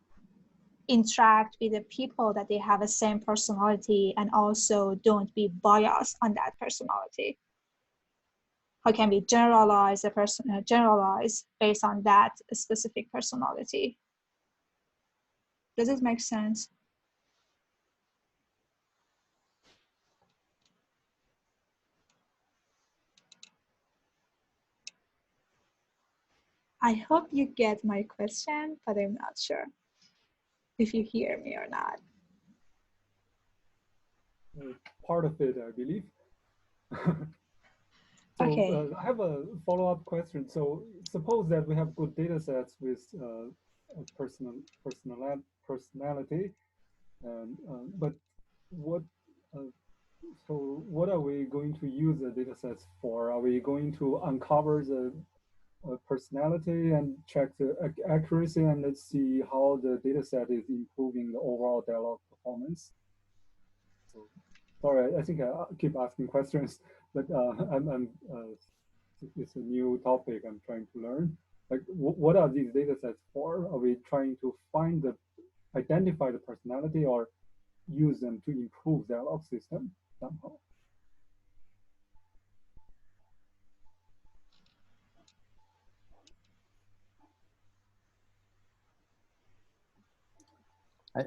interact with the people that they have the same personality and also don't be biased on that personality. How can we generalize a person, generalize based on that specific personality? Does it make sense? I hope you get my question, but I'm not sure if you hear me or not. Part of it, I believe. So Okay. I have a follow-up question. So suppose that we have good data sets with a personality, but what what are we going to use the data sets for? Are we going to uncover the personality and check the accuracy, and let's see how the data set is improving the overall dialogue performance? So, sorry, I think I keep asking questions, but it's a new topic I'm trying to learn. Like, what are these data sets for? Are we trying to identify the personality, or use them to improve dialogue system somehow?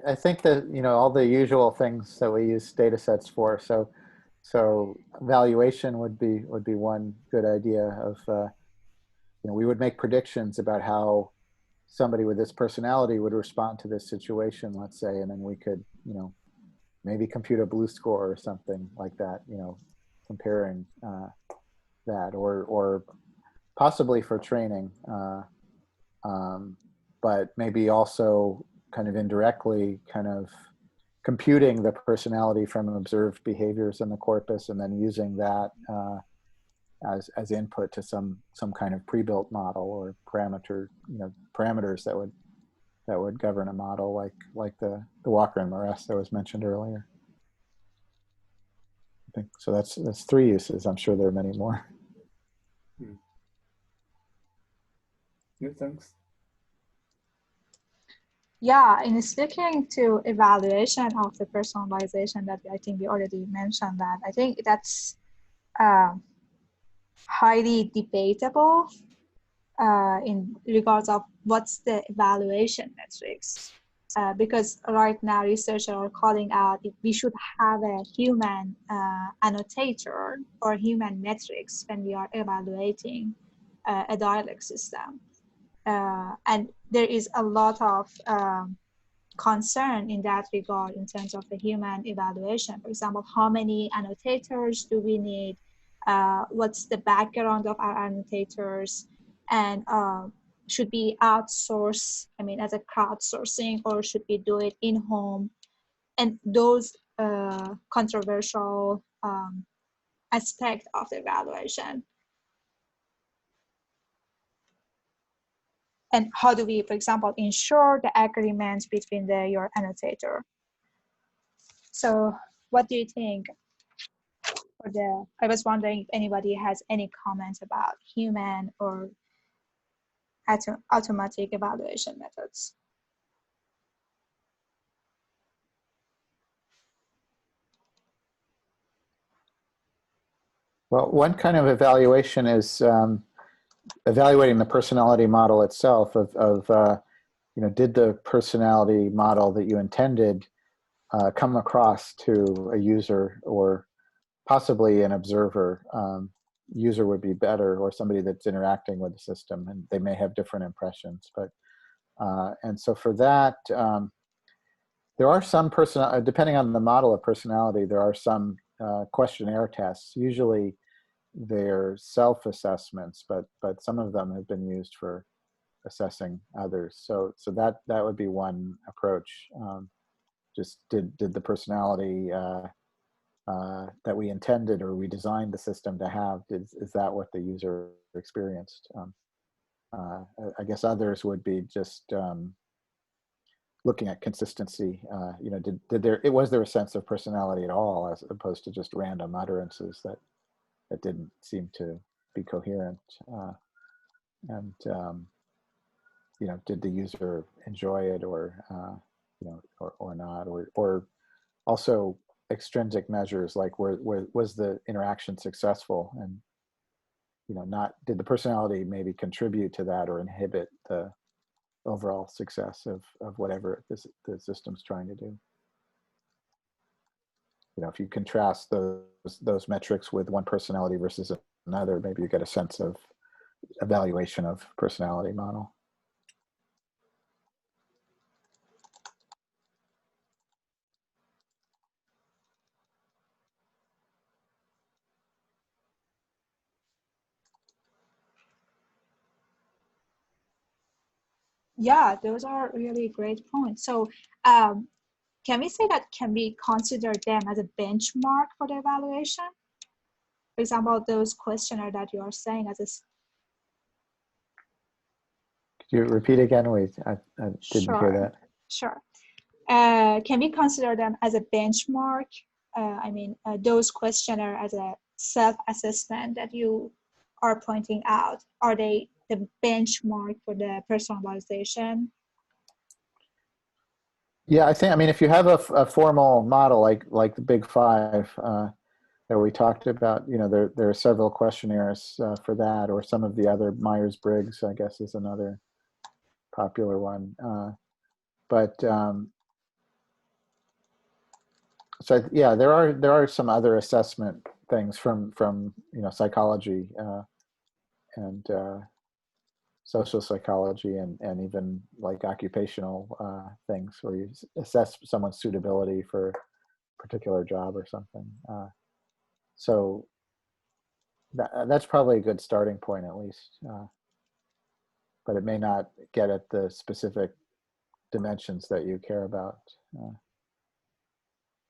I think that, you know, all the usual things that we use data sets for. So valuation would be one good idea of, you know, we would make predictions about how somebody with this personality would respond to this situation, let's say, and then we could, you know, maybe compute a blue score or something like that, you know, comparing that, or possibly for training, but maybe also kind of indirectly kind of computing the personality from observed behaviors in the corpus, and then using that as input to some kind of pre-built model or parameter, you know, parameters that would govern a model, like the Walker and Morass that was mentioned earlier. I think so. That's 3 uses. I'm sure there are many more. Yeah, thanks. Yeah, in speaking to evaluation of the personalization, that I think we already mentioned that, I think that's highly debatable in regards of what's the evaluation metrics. Because right now researchers are calling out if we should have a human annotator or human metrics when we are evaluating a dialect system. And there is a lot of concern in that regard in terms of the human evaluation. For example, how many annotators do we need? What's the background of our annotators? And should we outsource, I mean, as a crowdsourcing, or should we do it in-home? And those controversial aspect of the evaluation. And how do we, for example, ensure the agreement between your annotator? So what do you think? I was wondering if anybody has any comments about human or automatic evaluation methods. Well, one kind of evaluation is evaluating the personality model itself of did the personality model that you intended come across to a user or possibly an observer. User would be better, or somebody that's interacting with the system, and they may have different impressions. But and so for that, there are some depending on the model of personality, there are some questionnaire tests. Usually they're self-assessments, but some of them have been used for assessing others. So that would be one approach. Just did the personality that we intended or we designed the system to have, is that what the user experienced? I guess others would be just looking at consistency. Was there a sense of personality at all, as opposed to just random utterances that didn't seem to be coherent? Did the user enjoy it, or not, or also extrinsic measures like was the interaction successful, and did the personality maybe contribute to that or inhibit the overall success of whatever the system's trying to do. If you contrast those metrics with one personality versus another, maybe you get a sense of evaluation of personality model. Yeah, those are really great points. So can we say that can we consider them as a benchmark for the evaluation? For example, those questionnaire that you are saying as a... Could you repeat again? I didn't hear that. Sure. Can we consider them as a benchmark? Those questionnaire as a self-assessment that you are pointing out, are they the benchmark for the personalization? Yeah, if you have a formal model like the Big Five that we talked about, there are several questionnaires for that, or some of the other Myers-Briggs, I guess, is another popular one. So yeah, there are some other assessment things from psychology and social psychology, and even like occupational things where you assess someone's suitability for a particular job or something. So that's probably a good starting point, at least. But it may not get at the specific dimensions that you care about.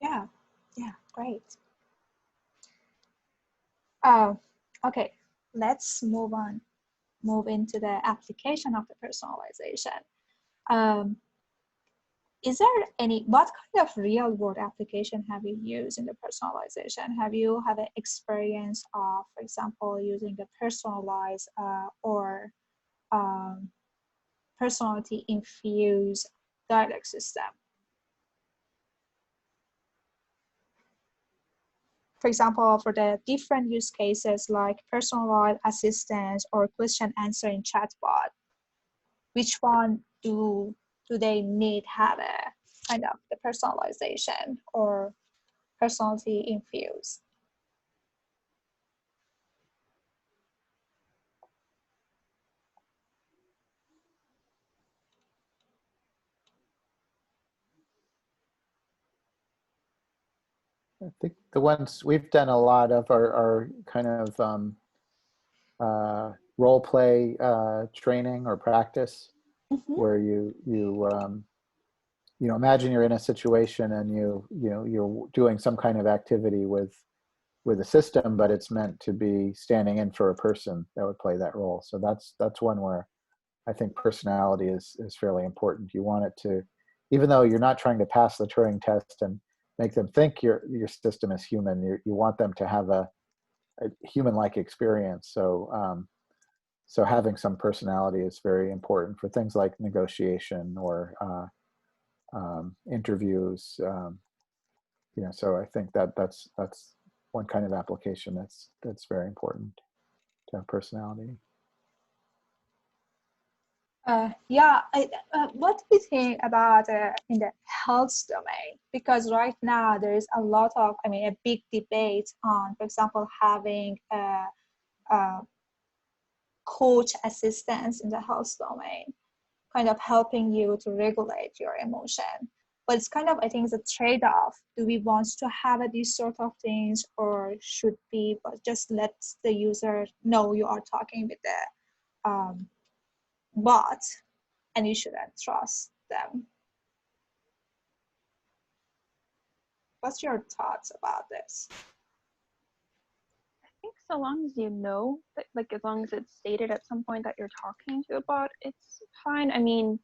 Yeah, great. Okay, let's move into the application of the personalization. Is there what kind of real world application have you used in the personalization? Have you had an experience of, for example, using the personalized or personality infused dialect system? For example, for the different use cases like personalized assistance or question answering chatbot, which one do they need have a kind of the personalization or personality infused? I think the ones we've done a lot of are kind of role play training or practice, where you imagine you're in a situation and you're doing some kind of activity with a system, but it's meant to be standing in for a person that would play that role. So that's one where I think personality is fairly important. You want it to, even though you're not trying to pass the Turing test and make them think your system is human. You want them to have a human-like experience. So so having some personality is very important for things like negotiation or interviews. You know, so I think that's one kind of application that's very important to have personality. Yeah, what do you think about in the health domain? Because right now there is a lot of, I mean, a big debate on, for example, having a coach assistance in the health domain, kind of helping you to regulate your emotion. But it's kind of, I think, it's a trade-off. Do we want to have these sort of things, or should we just let the user know you are talking with the bot and you shouldn't trust them? What's your thoughts about this? I think so long as you know that, like, as long as it's stated at some point that you're talking to a bot, it's fine. I mean,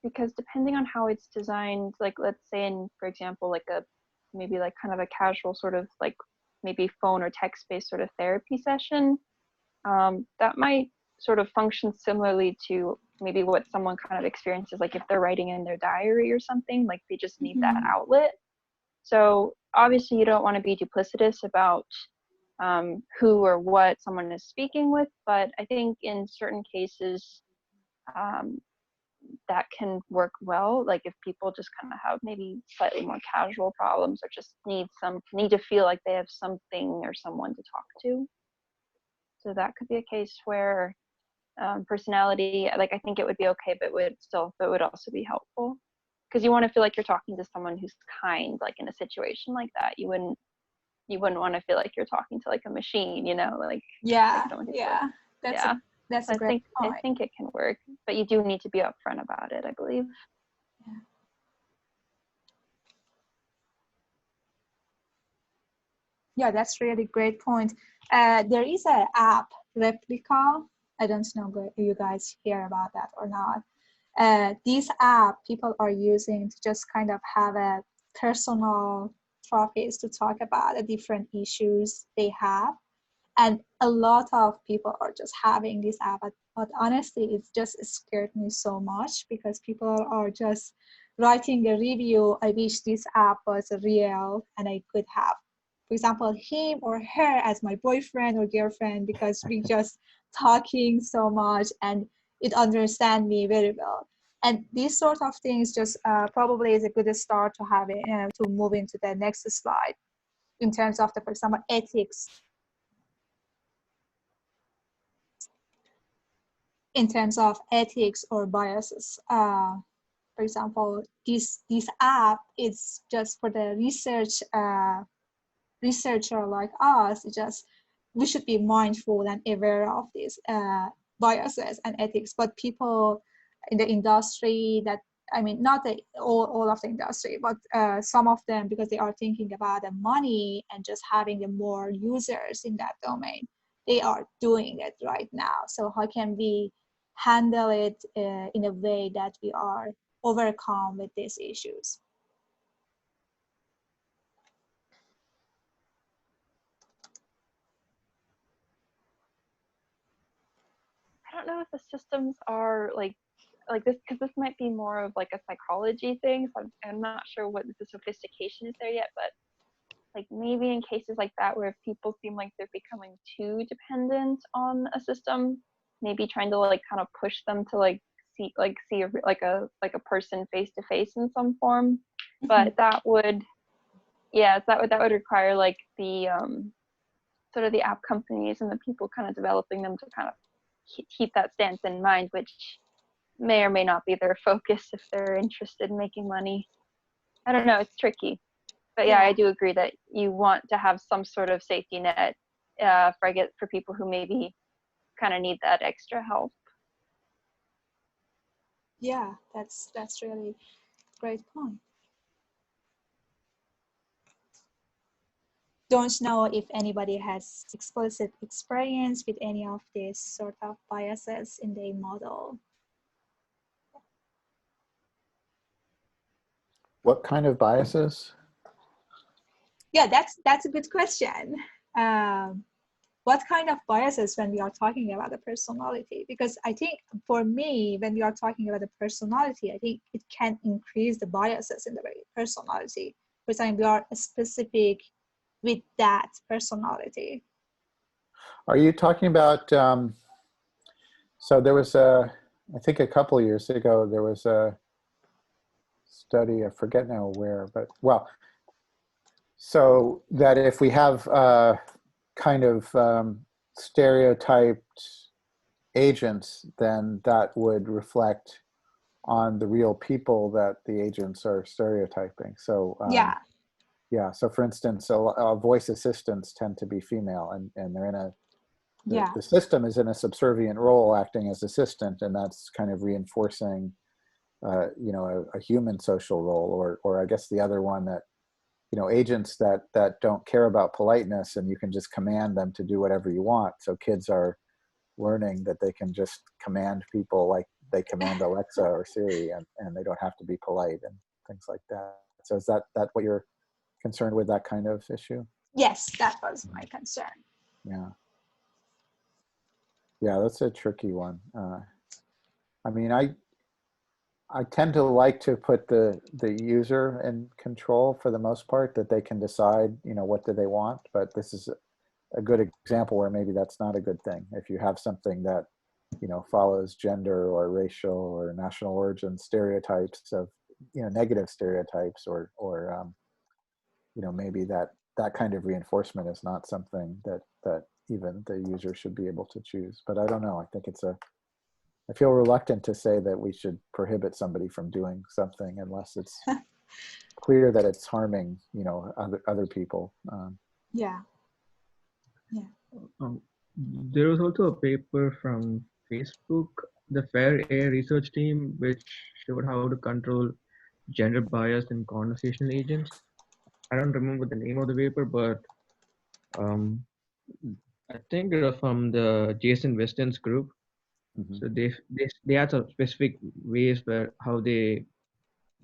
because depending on how it's designed, like, let's say in, for example, like maybe like kind of a casual sort of like maybe phone or text-based sort of therapy session, that might sort of function similarly to maybe what someone kind of experiences, like if they're writing in their diary or something, like they just need that outlet. So obviously you don't want to be duplicitous about who or what someone is speaking with, but I think in certain cases that can work well. Like if people just kind of have maybe slightly more casual problems or just need to feel like they have something or someone to talk to. So that could be a case where personality, like I think it would be okay, but it would also be helpful, because you want to feel like you're talking to someone who's kind. Like in a situation like that, you wouldn't want to feel like you're talking to like a machine, you know, like Yeah, someone who's yeah, that's a great point. I think it can work, but you do need to be upfront about it, I believe. Yeah. Yeah, that's really great point. There is an app, Replica. I don't know if you guys hear about that or not. This app people are using to just kind of have a personal trophies to talk about the different issues they have. And a lot of people are just having this app, but honestly, it just scared me so much, because people are just writing a review. I wish this app was real and I could have, for example, him or her as my boyfriend or girlfriend, because we just talking so much and it understand me very well. And these sort of things just probably is a good start to have it, to move into the next slide in terms of the, for example, ethics. In terms of ethics or biases. For example, this app is just for the researcher like us. We should be mindful and aware of these biases and ethics. But people in the industry that, I mean, not all of the industry, but some of them, because they are thinking about the money and just having the more users in that domain, they are doing it right now. So how can we handle it in a way that we are overcome with these issues? I don't know if the systems are like this, because this might be more of like a psychology thing. So I'm not sure what the sophistication is there yet, but like maybe in cases like that where if people seem like they're becoming too dependent on a system, maybe trying to like kind of push them to like see a person face to face in some form. But that would require like the sort of the app companies and the people kind of developing them to kind of keep that stance in mind, which may or may not be their focus if they're interested in making money. I don't know, it's tricky. But yeah, I do agree that you want to have some sort of safety net for people who maybe kind of need that extra help. Yeah, that's really great point. Don't know if anybody has explicit experience with any of these sort of biases in the model. What kind of biases? Yeah, that's a good question. What kind of biases when we are talking about the personality? Because I think for me, when we are talking about the personality, I think it can increase the biases in the personality. For example, we are specific with that personality. Are you talking about, so there was I think a couple of years ago, there was a study, I forget now where, but well, so that if we have kind of stereotyped agents, then that would reflect on the real people that the agents are stereotyping. So Yeah. yeah, so for instance, voice assistants tend to be female, and they're in a, the system is in a subservient role acting as assistant, and that's kind of reinforcing you know, a human social role, or I guess the other one that, you know, agents that don't care about politeness, and you can just command them to do whatever you want. So kids are learning that they can just command people like they command Alexa or Siri, and they don't have to be polite and things like that. So is that what you're concerned with, that kind of issue? Yes, that was my concern. Yeah. Yeah, that's a tricky one. I mean, I tend to like to put the user in control for the most part, that they can decide, you know, what do they want. But this is a good example where maybe that's not a good thing. If you have something that, you know, follows gender or racial or national origin stereotypes of, you know, negative stereotypes, or you know, maybe that kind of reinforcement is not something that even the user should be able to choose. But I don't know. I think I feel reluctant to say that we should prohibit somebody from doing something unless it's clear that it's harming, you know, other people. Yeah. There was also a paper from Facebook, the Fair Air research team, which showed how to control gender bias in conversational agents. I don't remember the name of the paper, but I think it was from the Jason Weston's group. Mm-hmm. So they had some specific ways where how they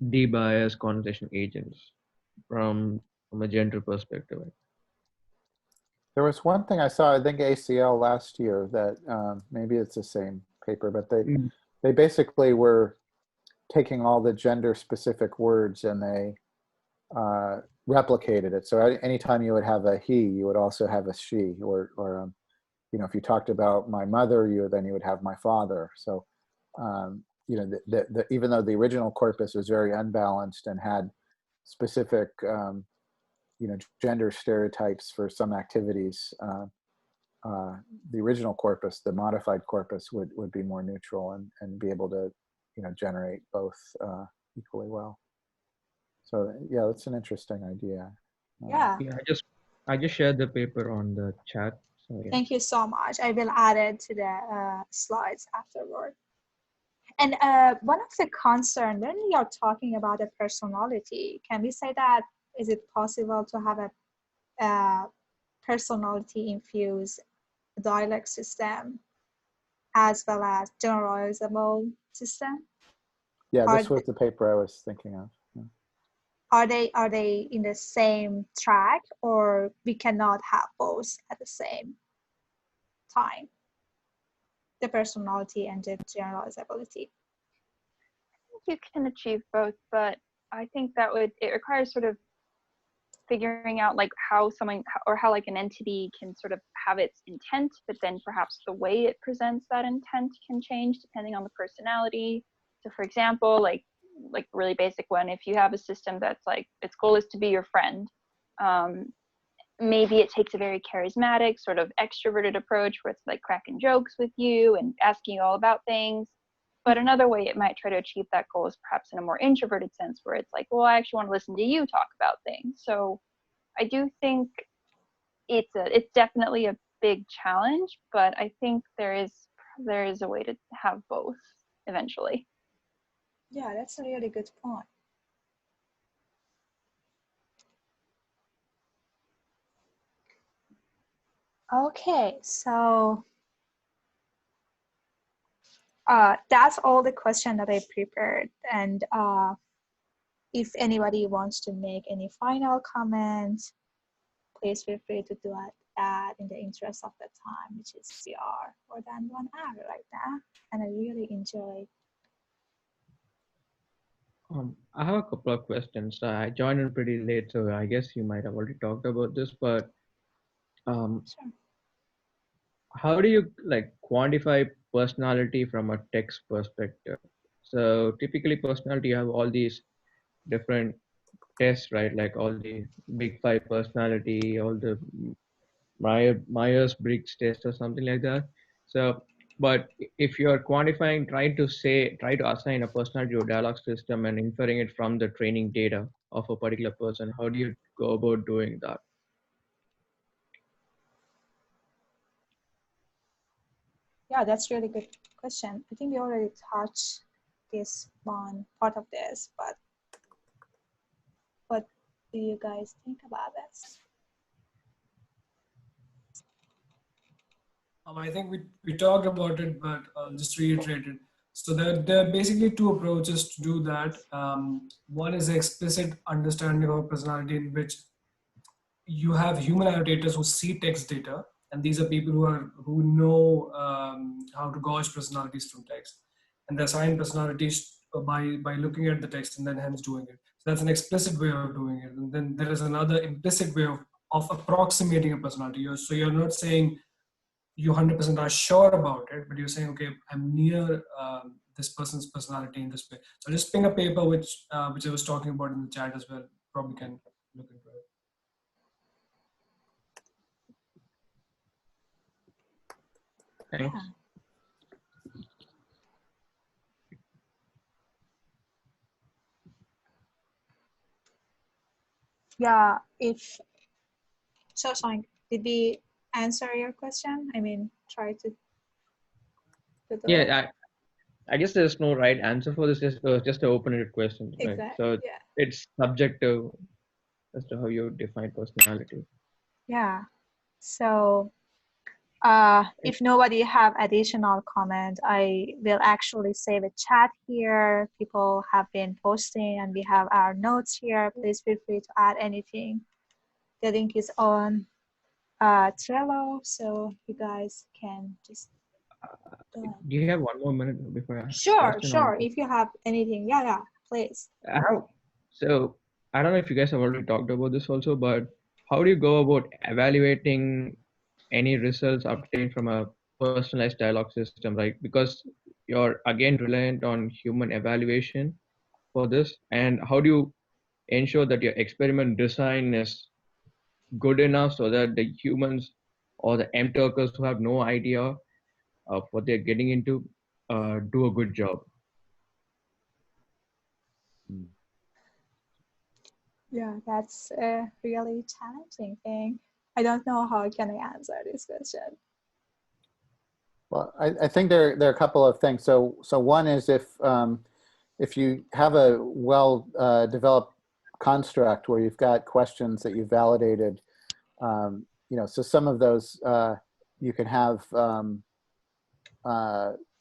debias conversation agents from a gender perspective. There was one thing I saw, I think ACL last year, that maybe it's the same paper, but they basically were taking all the gender specific words and they replicated it. So anytime you would have a he, you would also have a she, or you know, if you talked about my mother, then you would have my father. So you know, even though the original corpus was very unbalanced and had specific you know, gender stereotypes for some activities, the original corpus, the modified corpus, would be more neutral and be able to, you know, generate both equally well. So yeah, that's an interesting idea. Yeah. Yeah, I just shared the paper on the chat. So yeah. Thank you so much. I will add it to the slides afterward. And one of the concerns when we are talking about a personality, can we say that is it possible to have a personality infused dialect system as well as generalizable system? Yeah, this was the paper I was thinking of. Yeah. Are they in the same track, or we cannot have both at the same time? The personality and the generalizability. You can achieve both, but I think that it requires sort of figuring out like how someone, or how like an entity can sort of have its intent, but then perhaps the way it presents that intent can change depending on the personality. So for example, like really basic one, if you have a system that's like its goal is to be your friend, maybe it takes a very charismatic sort of extroverted approach where it's like cracking jokes with you and asking you all about things. But another way it might try to achieve that goal is perhaps in a more introverted sense, where it's like, well, I actually want to listen to you talk about things. So I do think it's definitely a big challenge, but I think there is a way to have both eventually. Yeah, that's a really good point. Okay, so that's all the questions that I prepared. And if anybody wants to make any final comments please feel free to do that in the interest of the time, which is we are more than 1 hour right now, and I really enjoyed. I have a couple of questions. I joined in pretty late, so I guess you might have already talked about this, but Sure. how do you like quantify personality from a text perspective? So typically personality, you have all these different tests, right? Like all the big five personality, all the Myers-Briggs test or something like that. So, but if you're quantifying, try to assign a personality to a dialogue system and inferring it from the training data of a particular person, how do you go about doing that? Yeah, that's really good question. I think we already touched this one part of this, but what do you guys think about this? I think we talked about it, but I'll just reiterate it. So there are basically two approaches to do that. One is explicit understanding of personality, in which you have human annotators who see text data, and these are people who know how to gauge personalities from text, and they assign personalities by looking at the text and then hence doing it. So that's an explicit way of doing it, and then there is another implicit way of approximating a personality. So you're not saying you 100% are sure about it, but you're saying, okay, I'm near this person's personality in this way. So just ping a paper which I was talking about in the chat as well. Probably can look into it. Thanks. Yeah, Sonia, did we answer your question? I mean, try to Yeah, I guess there's no right answer for this. Just an open-ended question, right? Exactly. So Yeah. it's subjective as to how you define personality. Yeah. So if nobody have additional comment, I will actually save a chat here. People have been posting and we have our notes here. Please feel free to add anything. The link is on Trello, so you guys can just go ahead. Do you have one more minute before I ask a Sure, question? sure. If you have anything, yeah, please. So I don't know if you guys have already talked about this also, but how do you go about evaluating any results obtained from a personalized dialogue system, right? Because you're again reliant on human evaluation for this. And how do you ensure that your experiment design is good enough so that the humans or the M-Turkers who have no idea of what they're getting into do a good job? Yeah, that's a really challenging thing. I don't know how can I answer this question. Well, I think there are a couple of things. So one is if you have a well developed construct where you've got questions that you validated, so some of those you can have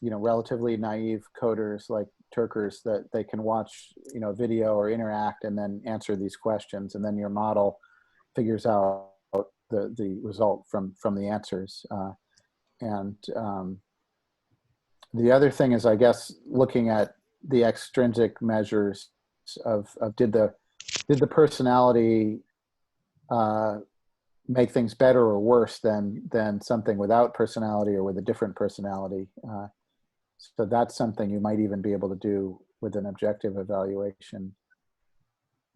relatively naive coders like Turkers that they can watch video or interact and then answer these questions, and then your model figures out the result from the answers. And the other thing is, I guess, looking at the extrinsic measures of did the personality make things better or worse than something without personality or with a different personality. So that's something you might even be able to do with an objective evaluation,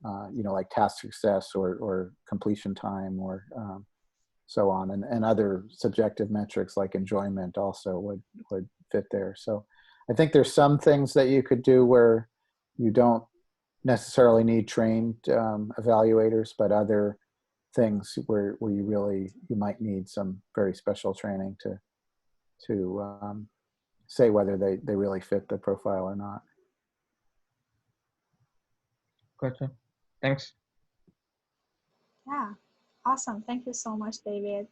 like task success or completion time or so on, and other subjective metrics like enjoyment also would fit there. So I think there's some things that you could do where you don't necessarily need trained evaluators, but other things where you might need some very special training to say whether they really fit the profile or not. Gotcha. Thanks. Yeah, awesome. Thank you so much, David,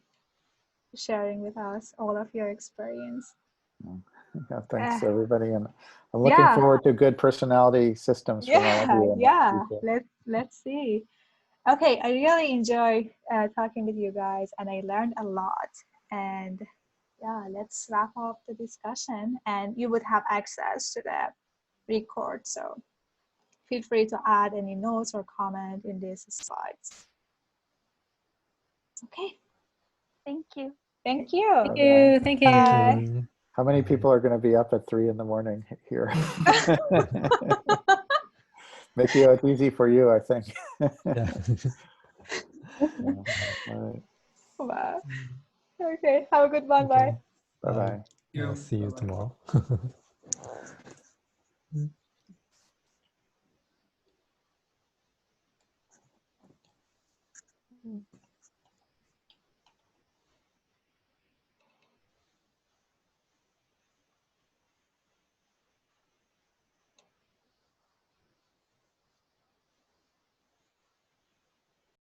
for sharing with us all of your experience. Yeah, thanks everybody, and I'm looking Yeah. forward to good personality systems from all of you. Yeah, let's see. Okay, I really enjoy talking with you guys, and I learned a lot. And yeah, let's wrap up the discussion. And you would have access to the record, so feel free to add any notes or comment in these slides. Okay. Thank you. Thank you. Thank you. Thank you. Thank you. How many people are going to be up at 3 in the morning here? Mickey, it's easy for you, I think. Yeah. Yeah. All right. Bye. Okay, have a good one. Bye. Okay. Bye-bye. See you Bye-bye. tomorrow.